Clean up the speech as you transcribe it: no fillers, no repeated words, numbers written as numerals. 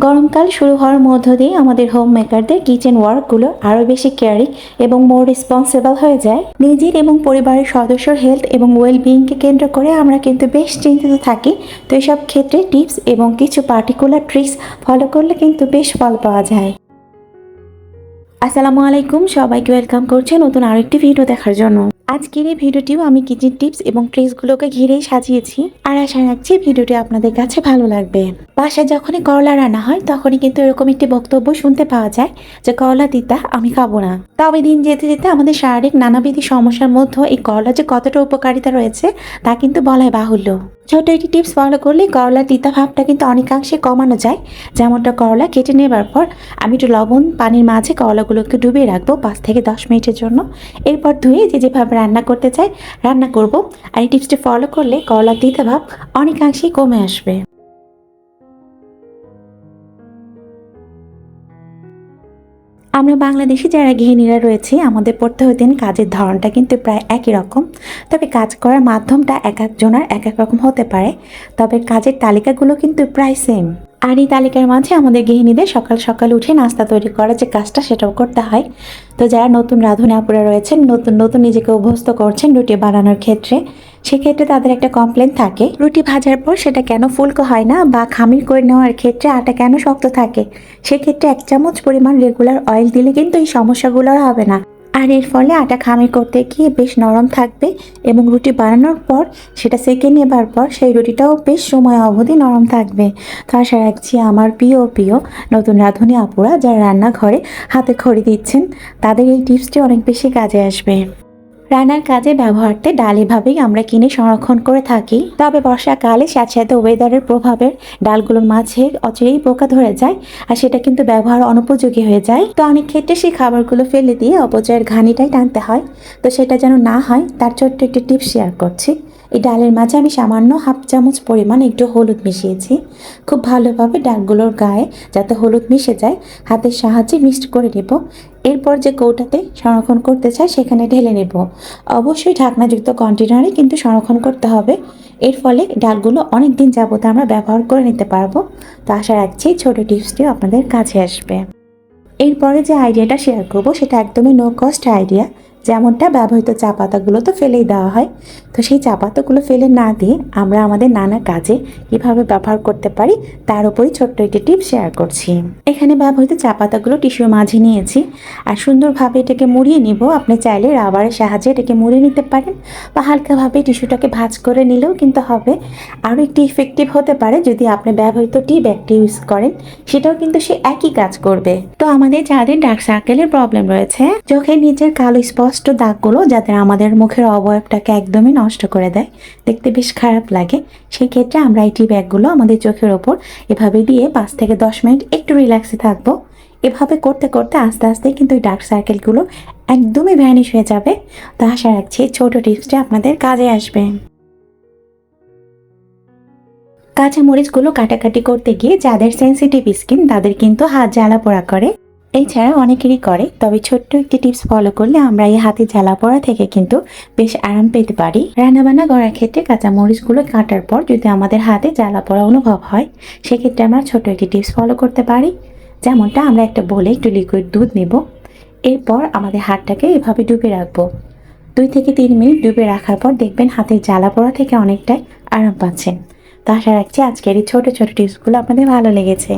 গরমকাল শুরু হওয়ার মধ্য দিয়ে আমাদের হোম মেকারদের কিচেন ওয়ার্কগুলো আরও বেশি কেয়ারিং এবং মোর রেসপন্সিবল হয়ে যায়। নিজের এবং পরিবারের সদস্যর হেলথ এবং ওয়েলবিংকে কেন্দ্র করে আমরা কিন্তু বেশ চিন্তিত থাকি। তো এসব ক্ষেত্রে টিপস এবং কিছু পার্টিকুলার ট্রিক্স ফলো করলে কিন্তু বেশ ফল পাওয়া যায়। আসসালামু আলাইকুম, সবাইকে ওয়েলকাম করছে নতুন আরেকটি ভিডিও দেখার জন্য। আজকের এই ভিডিওটিও আমি কিচেন টিপস এবং ট্রিক্সগুলোকে ঘিরেই সাজিয়েছি, আর আশা রাখছি ভিডিওটি আপনাদের কাছে ভালো লাগবে। বাসায় যখনই করলা রান্না হয় তখনই কিন্তু এরকম একটি বক্তব্য শুনতে পাওয়া যায় যে করলা তিতা, আমি খাবো না। তবে দিন যেতে যেতে আমাদের শারীরিক নানাবিধি সমস্যার মধ্যে এই করলা যে কতটা উপকারিতা রয়েছে তা কিন্তু বলাই বাহুল্য। ছোট একটি টিপস ফলো করলে করলার তিতা ভাবটা কিন্তু অনেকাংশে কমানো যায়। যেমনটা করলা কেটে নেবার পর আমি একটু লবণ পানির মাঝে করলাগুলোকে ডুবিয়ে রাখবো 5 থেকে 10 মিনিটের জন্য। এরপর ধুয়ে যেভাবে রান্না করতে চাই রান্না করব। আর এই টিপসটি ফলো করলে করলার তিতা ভাব অনেকাংশেই কমে আসবে। আমরা বাংলাদেশে যারা গৃহিণীরা রয়েছে আমাদের প্রত্যেকদিন কাজের ধরনটা কিন্তু প্রায় একই রকম। তবে কাজ করার মাধ্যমটা এক একজনের এক এক রকম হতে পারে, তবে কাজের তালিকাগুলো কিন্তু প্রায় সেম। আর এই তালিকার মাঝে আমাদের গৃহিণীদের সকাল সকাল উঠে নাস্তা তৈরি করার যে কাজটা সেটাও করতে হয়। তো যারা নতুন রাঁধুনি আপুরা রয়েছেন, নতুন নতুন নিজেকে অভ্যস্ত করছেন রুটি বানানোর ক্ষেত্রে, সেক্ষেত্রে তাদের একটা কমপ্লেন থাকে রুটি ভাজার পর সেটা কেন ফুলকো হয় না, বা খামির করে নেওয়ার ক্ষেত্রে আটা কেন শক্ত থাকে। সেক্ষেত্রে 1 চামচ পরিমাণ রেগুলার অয়েল দিলে কিন্তু এই সমস্যাগুলো আর হবে না। আর এর ফলে আটা খামির করতে গিয়ে বেশ নরম থাকবে এবং রুটি বানানোর পর সেটা সেঁকে নেবার পর সেই রুটিটাও বেশ সময় অবধি নরম থাকবে। তো আশা রাখছি আমার প্রিয় নতুন রাঁধুনি আপুরা যারা রান্নাঘরে হাতে খড়ি দিচ্ছেন তাদের এই টিপসটি অনেক বেশি কাজে আসবে। রান্নার কাজে ব্যবহারতে ডাল এভাবেই আমরা কিনে সংরক্ষণ করে থাকি। তবে বর্ষাকালে স্যাঁতস্যাঁতে ওয়েদারের প্রভাবে ডালগুলোর মাঝে অচিরেই পোকা ধরে যায়, আর সেটা কিন্তু ব্যবহার অনুপযোগী হয়ে যায়। তো অনেক ক্ষেত্রে সেই খাবারগুলো ফেলে দিয়ে অপচয়ের ঘানিটাই টানতে হয়। তো সেটা যেন না হয় তার ছোট্ট একটি টিপস শেয়ার করছি। এই ডালের মাঝে আমি সামান্য 1/2 চামচ পরিমাণ একটু হলুদ মিশিয়েছি। খুব ভালোভাবে ডালগুলোর গায়ে যাতে হলুদ মিশে যায় হাতের সাহায্যে মিক্সড করে নেব। এরপর যে কৌটাতে সংরক্ষণ করতে চাই সেখানে ঢেলে নেব। অবশ্যই ঢাকনাযুক্ত কন্টেনারে কিন্তু সংরক্ষণ করতে হবে। এর ফলে ডালগুলো অনেক দিন যাবত আমরা ব্যবহার করে নিতে পারবো। তো আশা রাখছি ছোট টিপসটিও আপনাদের কাছে আসবে। এরপরে যে আইডিয়াটা শেয়ার করব সেটা একদমই নো কস্ট আইডিয়া। যেমনটা ব্যবহৃত চা পাতাগুলো তো ফেলেই দেওয়া হয়, তো সেই চা পাতাগুলো ফেলে না দিয়ে আমরা আমাদের নানা কাজে কিভাবে ব্যবহার করতে পারি তার উপরই ছোট্ট একটি টিপস শেয়ার করছি। এখানে ব্যবহৃত চা পাতাগুলো টিস্যুর মাঝে নিয়েছি আর সুন্দরভাবে এটাকে মুড়িয়ে নিব। আপনি চাইলে রাবারের সাহায্যে এটাকে মুড়িয়ে নিতে পারেন, বা হালকাভাবে টিস্যুটাকে ভাঁজ করে নিলেও কিন্তু হবে। আরও একটি ইফেক্টিভ হতে পারে যদি আপনি ব্যবহৃত টি ব্যাগটি ইউজ করেন, সেটাও কিন্তু সে একই কাজ করবে। তো আমাদের যাদের ডার্ক সার্কেলের প্রবলেম রয়েছে, চোখের নিচের কালো স্পষ্ট দাগগুলো যাদের আমাদের মুখের অবয়বটাকে একদমই নষ্ট করে দেয়, দেখতে বেশ খারাপ লাগে, সেই ক্ষেত্রে আমরা এই টি ব্যাগগুলো আমাদের চোখের ওপর এভাবে দিয়ে 5 থেকে 10 মিনিট একটু রিল্যাক্সে থাকবো। এভাবে করতে করতে আস্তে আস্তে কিন্তু এই ডার্ক সার্কেলগুলো একদমই ভ্যানিশ হয়ে যাবে। তো আশা রাখছি ছোট টিপসটি আপনাদের কাজে আসবে। কাঁচা মরিচগুলো কাটাকাটি করতে গিয়ে যাদের সেন্সিটিভ স্কিন তাদের কিন্তু হাত জ্বালা পোড়া করে, এছাড়া অনেকেরই করে। তবে ছোট্ট একটি টিপস ফলো করলে আমরা এই হাতে জ্বালা পোড়া থেকে কিন্তু বেশ আরাম পেতে পারি। রান্নাবান্না করার ক্ষেত্রে কাঁচা মরিচগুলো কাটার পর যদি আমাদের হাতে জ্বালা পোড়া অনুভব হয়, সেক্ষেত্রে আমরা ছোট একটি টিপস ফলো করতে পারি। যেমনটা আমরা একটা বলে একটু লিকুইড দুধ নেব, এরপর আমাদের হাতটাকে এভাবে ডুবে রাখবো। 2 থেকে 3 মিনিট ডুবে রাখার পর দেখবেন হাতের জ্বালা পোড়া থেকে অনেকটাই আরাম পাচ্ছেন। তো আশা রাখছি আজকের এই ছোট ছোট টিপসগুলো আপনাদের ভালো লেগেছে।